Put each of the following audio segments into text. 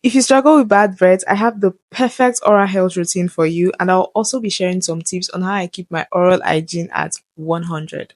If you struggle with bad breath, I have the perfect oral health routine for you, and I'll also be sharing some tips on how I keep my oral hygiene at 100.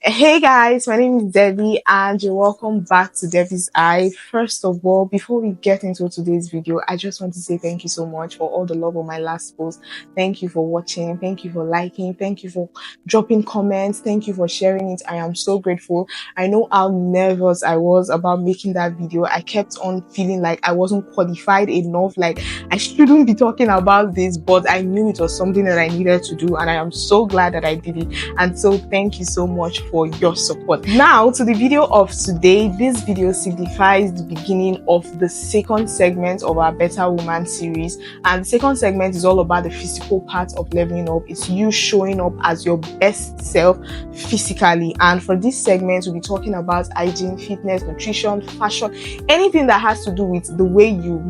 Hey guys, my name is Debbie and you're welcome back to Debbie's Eye. First of all, before we get into today's video, I just want to say thank you so much for all the love on my last post. Thank you for watching, thank you for liking, thank you for dropping comments, thank you for sharing it. I am so grateful. I know how nervous I was about making that video. I kept on feeling like I wasn't qualified enough, like I shouldn't be talking about this, but I knew it was something that I needed to do, and I am so glad that I did it. And so thank you so much for your support. Now to the video of today. This video signifies the beginning of the second segment of our Better Woman series, and the second segment is all about the physical part of leveling up. It's you showing up as your best self physically, and for this segment we'll be talking about hygiene, fitness, nutrition, fashion, anything that has to do with the way you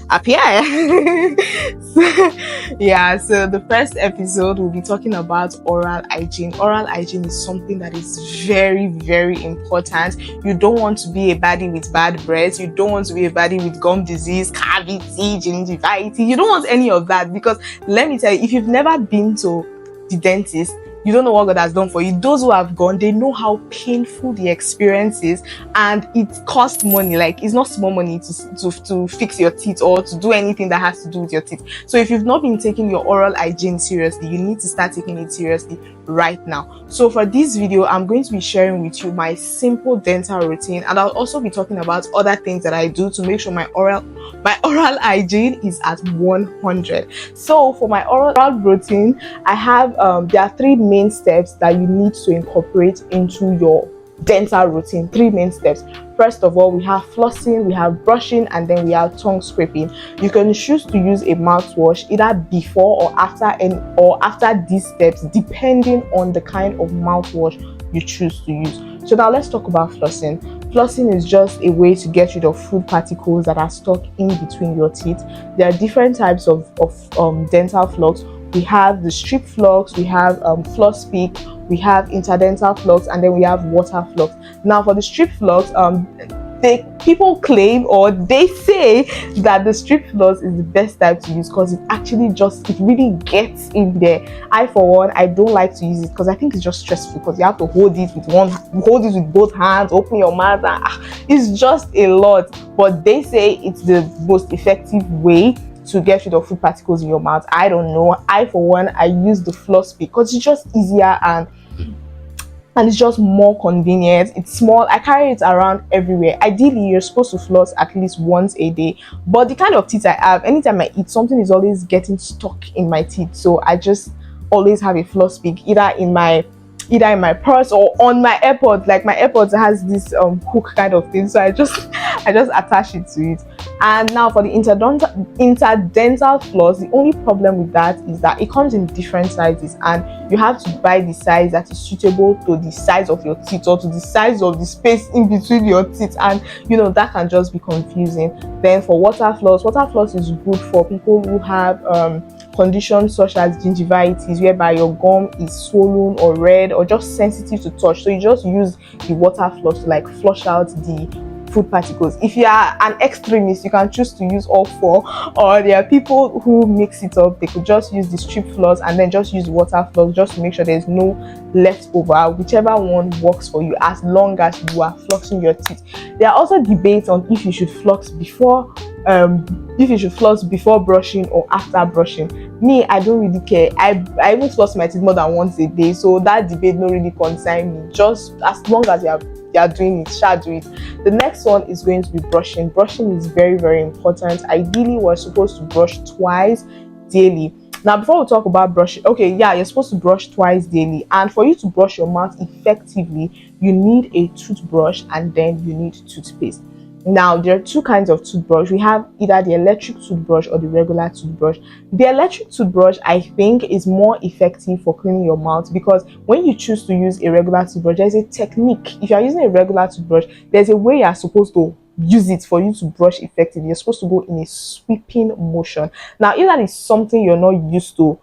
appear. So the first episode we'll be talking about oral hygiene. Oral hygiene is something that is very, very important. You don't want to be a baddie with bad breath. You don't want to be a baddie with gum disease, cavity, gingivitis. You don't want any of that, because let me tell you, if you've never been to the dentist, you don't know what God has done for you. Those who have gone, they know how painful the experience is, and it costs money. Like, it's not small money to fix your teeth or to do anything that has to do with your teeth. So if you've not been taking your oral hygiene seriously, you need to start taking it seriously right now. So for this video, I'm going to be sharing with you my simple dental routine, and I'll also be talking about other things that I do to make sure my oral hygiene is at 100. So for my oral routine, I have there are three main steps that you need to incorporate into your dental routine. Three main steps. First of all, we have flossing, we have brushing, and then we have tongue scraping. You can choose to use a mouthwash either before or after these steps, depending on the kind of mouthwash you choose to use. So now let's talk about flossing. Flossing is just a way to get rid of food particles that are stuck in between your teeth. There are different types of dental floss. We have the strip floss, we have floss pick, we have interdental floss, and then we have water floss. Now for the strip floss, people claim, or they say, that the strip floss is the best type to use because it really gets in there. I for one, I don't like to use it because I think it's just stressful, because you have to hold it with both hands, open your mouth, and it's just a lot. But they say it's the most effective way to get rid of food particles in your mouth. I don't know. I for one, I use the floss because it's just easier and it's just more convenient. It's small. I carry it around everywhere. Ideally, you're supposed to floss at least once a day, but the kind of teeth I have, anytime I eat, something is always getting stuck in my teeth, so I just always have a floss pick either in my purse or on my AirPods. Like, my AirPods has this hook kind of thing, so I just attach it to it. And now for the interdental floss, the only problem with that is that it comes in different sizes, and you have to buy the size that is suitable to the size of your teeth or to the size of the space in between your teeth, and that can just be confusing. Then for water floss is good for people who have conditions such as gingivitis, whereby your gum is swollen or red or just sensitive to touch. So you just use the water floss to like flush out the food particles. If you are an extremist, you can choose to use all four, or there are people who mix it up. They could just use the strip floss and then just use the water floss, just to make sure there's no leftover. Whichever one works for you, as long as you are flossing your teeth. There are also debates on if you should floss before brushing or after brushing. Me, I don't really care. I even floss my teeth more than once a day, so that debate don't really concern me. Just as long as you are doing it, shall do it. The next one is going to be brushing. Brushing is very, very important. Ideally, we're supposed to brush twice daily. Now, before we talk about brushing, you're supposed to brush twice daily, and for you to brush your mouth effectively, you need a toothbrush and then you need toothpaste. Now, there are two kinds of toothbrush. We have either the electric toothbrush or the regular toothbrush. The electric toothbrush, I think, is more effective for cleaning your mouth, because when you choose to use a regular toothbrush, there's a technique. If you're using a regular toothbrush, there's a way you're supposed to use it for you to brush effectively, you're supposed to go in a sweeping motion. Now, if that is something you're not used to,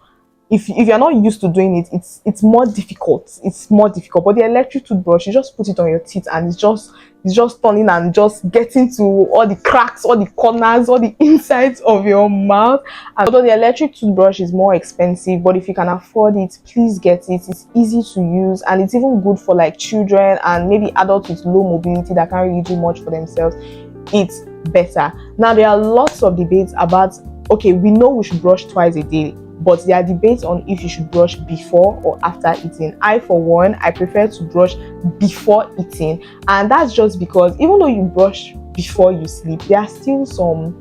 if you're not used to doing it, it's more difficult. It's more difficult. But the electric toothbrush, you just put it on your teeth and it's just turning and just getting to all the cracks, all the corners, all the insides of your mouth. And although the electric toothbrush is more expensive, but if you can afford it, please get it. It's easy to use and it's even good for like children and maybe adults with low mobility that can't really do much for themselves. It's better. Now, there are lots of debates about, okay, we know we should brush twice a day, but there are debates on if you should brush before or after eating. I, for one, I prefer to brush before eating, and that's just because even though you brush before you sleep, there are just some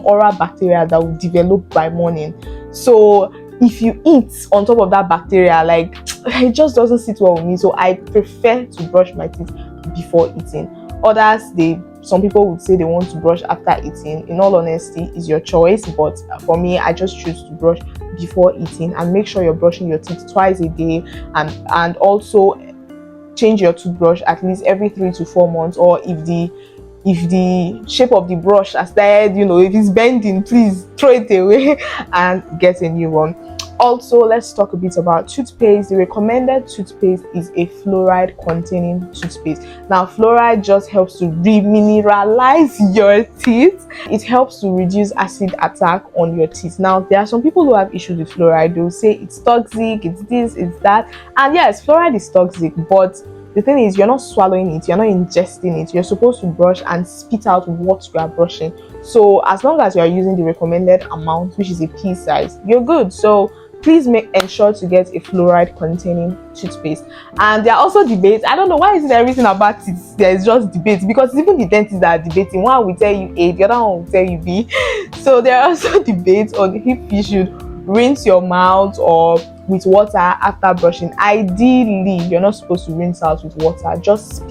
oral bacteria that will develop by morning. So if you eat on top of that bacteria, like, it just doesn't sit well with me. So I prefer to brush my teeth before eating. Some people would say they want to brush after eating. In all honesty, it's your choice, but for me, I just choose to brush before eating. And make sure you're brushing your teeth twice a day, and also change your toothbrush at least every 3 to 4 months. Or if the shape of the brush has started, if it's bending, please throw it away and get a new one. Also, let's talk a bit about toothpaste. The recommended toothpaste is a fluoride containing toothpaste. Now, fluoride just helps to remineralize your teeth. It helps to reduce acid attack on your teeth. Now, there are some people who have issues with fluoride. They'll say it's toxic, it's this, it's that. And yes, fluoride is toxic, but the thing is, you're not swallowing it, you're not ingesting it. You're supposed to brush and spit out what you are brushing. So as long as you are using the recommended amount, which is a pea size, you're good. So please ensure to get a fluoride containing toothpaste. And there are also debates. I don't know, why is it everything about it there is just debates? Because even the dentists that are debating, one will tell you A, the other one will tell you B. So there are also debates on if you should rinse your mouth or with water after brushing. Ideally, you're not supposed to rinse out with water. Just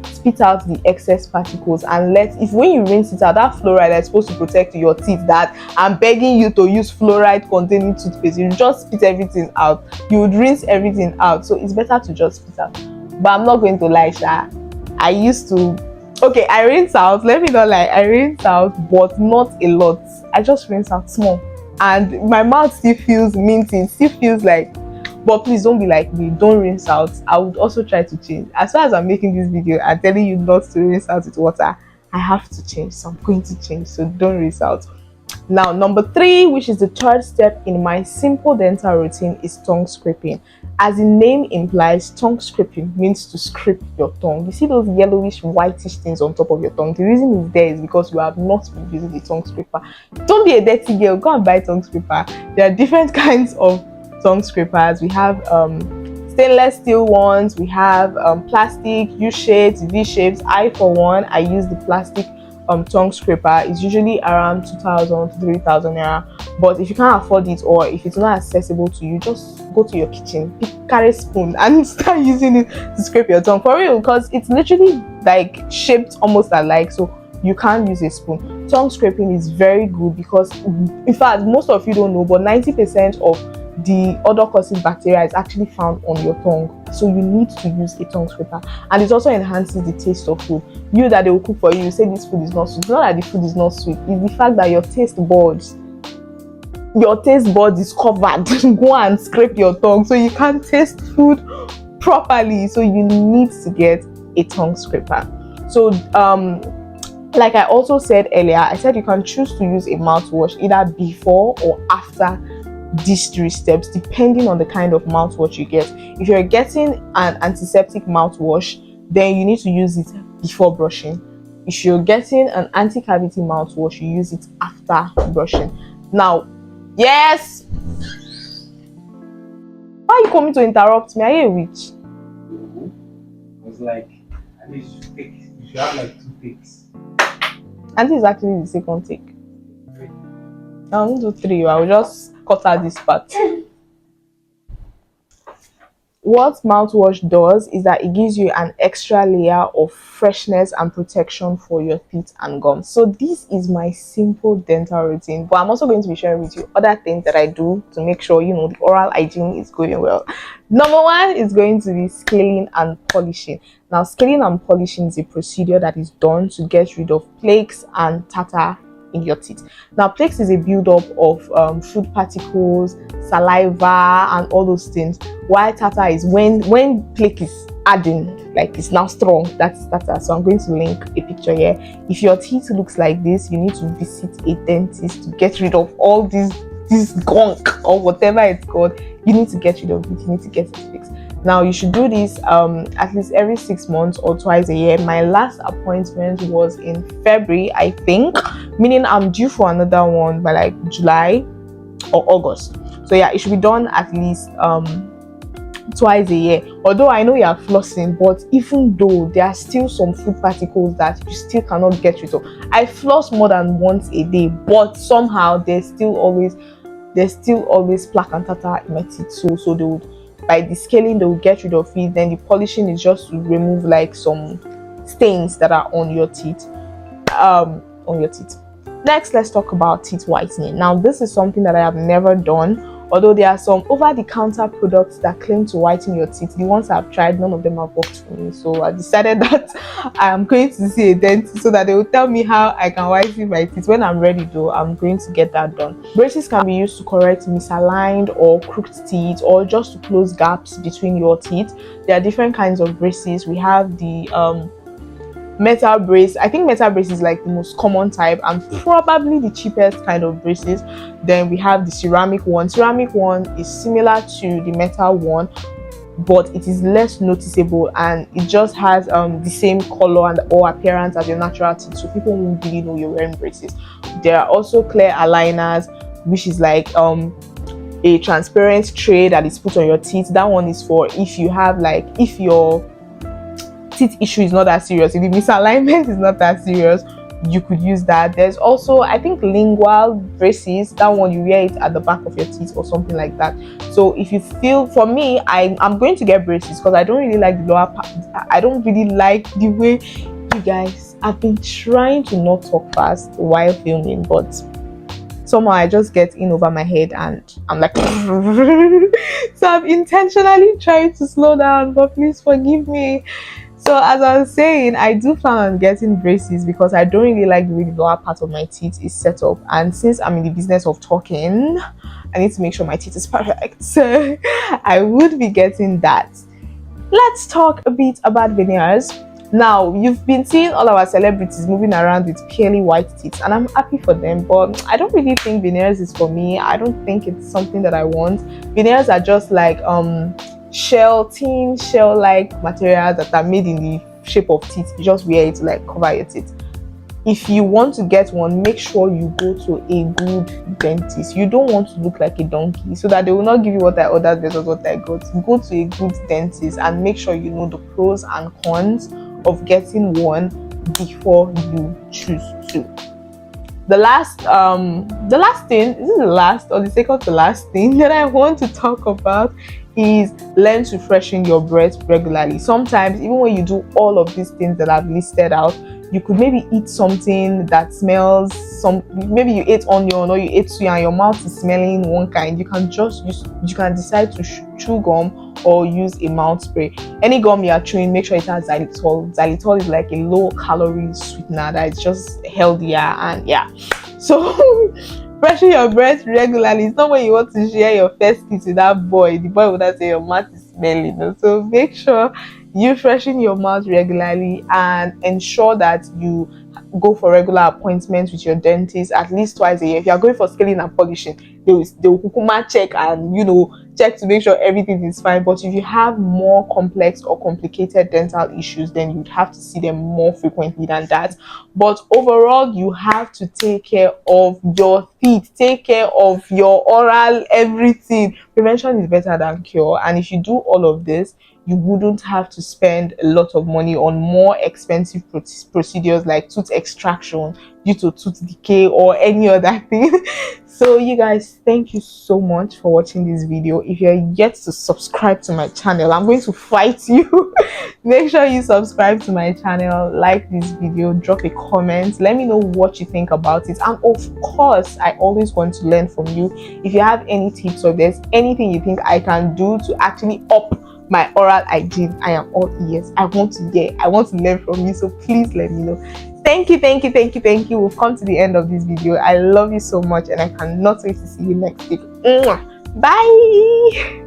spit out the excess particles, and if when you rinse it out, that fluoride that's supposed to protect your teeth, that I'm begging you to use fluoride containing toothpaste, you just spit everything out. You would rinse everything out. So it's better to just spit out. But I'm not going to lie, I used to, okay, I rinse out, let me not lie, I rinse out, but not a lot. I just rinse out small, and my mouth still feels minty, it still feels like. But please don't be like me, don't rinse out. I would also try to change. As far as I'm making this video, I'm telling you not to rinse out with water. I have to change, so I'm going to change. So don't rinse out. Now, number 3, which is the third step in my simple dental routine, is tongue scraping. As the name implies, tongue scraping means to scrape your tongue. You see those yellowish, whitish things on top of your tongue? The reason it's there is because you have not been using the tongue scraper. Don't be a dirty girl, go and buy tongue scraper. There are different kinds of tongue scrapers. We have stainless steel ones, we have plastic, U-shapes, V-shapes. I, for one, I use the plastic tongue scraper. It's usually around 2,000 to 3,000 naira. But if you can't afford it, or if it's not accessible to you, just go to your kitchen, carry a spoon and start using it to scrape your tongue, for real, because it's literally like shaped almost alike, so you can't use a spoon. Tongue scraping is very good because, in fact, most of you don't know, but 90% of the odor causing bacteria is actually found on your tongue. So you need to use a tongue scraper, and it also enhances the taste of food. You that they will cook for you say this food is not sweet. It's not that the food is not sweet, it's the fact that your taste buds is covered. Go and scrape your tongue so you can taste food properly. So you need to get a tongue scraper. So like I also said earlier, I said you can choose to use a mouthwash either before or after these 3 steps, depending on the kind of mouthwash you get. If you're getting an antiseptic mouthwash, then you need to use it before brushing. If you're getting an anti-cavity mouthwash, you use it after brushing. Now, yes, why are you coming to interrupt me? Are you a witch? I was like, at least you should have like 2 takes. And this is actually the second take. I won't do 3. I will just cut out this part. what mouthwash does is that it gives you an extra layer of freshness and protection for your teeth and gums. So this is my simple dental routine, but I'm also going to be sharing with you other things that I do to make sure the oral hygiene is going well. Number one is going to be scaling and polishing. Now, scaling and polishing is a procedure that is done to get rid of plaques and tartar in your teeth. Now, plaques is a buildup of food particles, saliva, and all those things. While tartar is when plaque is adding, like it's now strong, that's tartar. So I'm going to link a picture here. If your teeth looks like this, you need to visit a dentist to get rid of all this gunk or whatever it's called. You need to get rid of it. You need to get it fixed. Now, you should do this at least every 6 months or twice a year. My last appointment was in February, I think, meaning I'm due for another one by like July or August. So yeah, it should be done at least twice a year. Although I know you are flossing, but even though there are still some food particles that you still cannot get rid of. I floss more than once a day, but somehow there's still always plaque and tartar in my teeth. So they would, by the scaling, they will get rid of it. Then the polishing is just to remove like some stains that are on your teeth. Next, let's talk about teeth whitening. Now, this is something that I have never done. Although there are some over-the-counter products that claim to whiten your teeth, the ones I've tried, none of them have worked for me. So I decided that I am going to see a dentist so that they will tell me how I can whiten my teeth. When I'm ready, though, I'm going to get that done. Braces can be used to correct misaligned or crooked teeth, or just to close gaps between your teeth. There are different kinds of braces. We have the metal brace. I think metal brace is like the most common type and probably the cheapest kind of braces. Then we have the ceramic one. Ceramic one is similar to the metal one, but it is less noticeable and it just has the same color and or appearance as your natural teeth, so people won't really know you're wearing braces. There are also clear aligners, which is like a transparent tray that is put on your teeth. That one is for if you have if your teeth issue is not that serious, if the misalignment is not that serious, you could use that. There's also, I think, lingual braces. That one, you wear it at the back of your teeth or something like that. So if you feel, for me, I'm going to get braces because I don't really like the lower part. I don't really like the way, you guys, I've been trying to not talk fast while filming, but somehow I just get in over my head and I'm like so I'm intentionally trying to slow down, but please forgive me. So as I was saying, I do plan on getting braces because I don't really like the way the lower part of my teeth is set up. And since I'm in the business of talking, I need to make sure my teeth is perfect. So I would be getting that. Let's talk a bit about veneers. Now, you've been seeing all our celebrities moving around with purely white teeth, and I'm happy for them, but I don't really think veneers is for me. I don't think it's something that I want. Veneers are just like shell-like materials that are made in the shape of teeth. You just wear it to like cover your teeth. If you want to get one, make sure you go to a good dentist. You don't want to look like a donkey, so that they will not give you what I ordered versus what I got. Go to a good dentist and make sure you know the pros and cons of getting one before you choose to. The last thing, is it the last or the second to last thing that I want to talk about is learn to freshen your breath regularly. Sometimes, even when you do all of these things that I've listed out, you could maybe eat something that smells maybe you ate onion or you ate suya and your mouth is smelling one kind. You can decide to chew gum or use a mouth spray. Any gum you are chewing, make sure it has xylitol. Xylitol is like a low calorie sweetener that is just healthier, and yeah. So freshen your breath regularly. It's not when you want to share your first kiss with that boy. The boy would not say your mouth is smelling. So make sure you freshen your mouth regularly and ensure that you go for regular appointments with your dentist at least twice a year. If you are going for scaling and polishing, they will kukuma check and check to make sure everything is fine. But if you have more complex or complicated dental issues, then you'd have to see them more frequently than that. But overall, you have to take care of your teeth, take care of your oral, everything. Prevention is better than cure, and if you do all of this, you wouldn't have to spend a lot of money on more expensive procedures like tooth extraction due to tooth decay or any other thing. So you guys, thank you so much for watching this video. If you're yet to subscribe to my channel, I'm going to fight you. Make sure you subscribe to my channel, like this video, drop a comment, let me know what you think about it, and of course I always want to learn from you. If you have any tips or there's anything you think I can do to actually up my oral hygiene, I am all ears. I want to learn from you, so please let me know. Thank you, thank you, thank you, thank you. We've come to the end of this video. I love you so much and I cannot wait to see you next week. Bye.